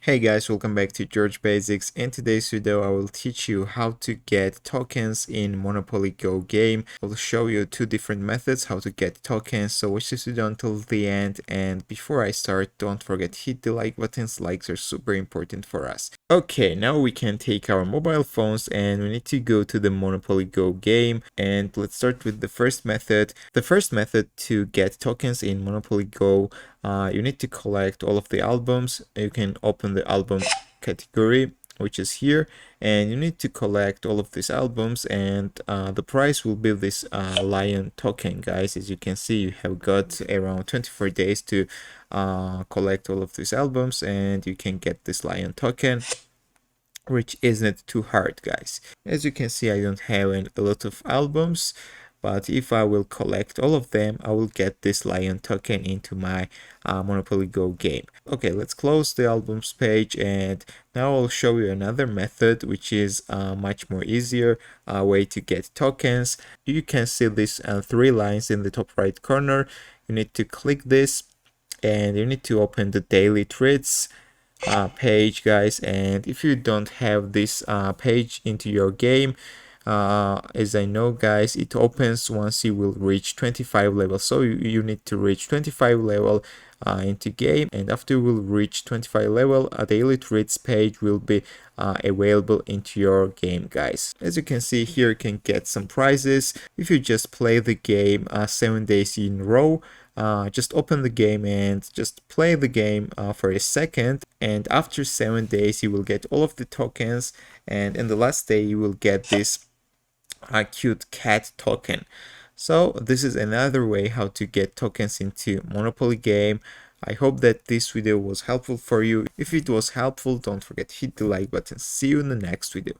Hey guys, welcome back to George Basics. In today's video, I will teach you how to get tokens in Monopoly Go game. I will show you two different methods how to get tokens, so watch this video until the end. And before I start, don't forget hit the like buttons. Likes are super important for us. Okay, now we can take our mobile phones and we need to go to the Monopoly Go game. And let's start with the first method. The first method to get tokens in Monopoly Go, you need to collect all of the albums. You can open the album category, which is here, and you need to collect all of these albums, and the price will be this lion token, guys. As you can see, you have got around 24 days to collect all of these albums, and you can get this lion token, which isn't too hard, guys. As you can see, I don't have a lot of albums, but if I will collect all of them, I will get this lion token into my Monopoly Go game. Okay, let's close the albums page, and now I'll show you another method, which is much more easier way to get tokens. You can see these three lines in the top right corner. You need to click this, and you need to open the daily treats page, guys. And if you don't have this page into your game, as I know, guys, it opens once you will reach 25 level. So you need to reach 25 level into game, and after you will reach 25 level, a daily treats page will be available into your game, guys. As you can see here, you can get some prizes if you just play the game 7 days in a row. Just open the game and just play the game for a second, and after 7 days you will get all of the tokens, and in the last day you will get this cute cat token. So this is another way how to get tokens into Monopoly game. I hope that this video was helpful for you. If it was helpful, don't forget to hit the like button. See you in the next video.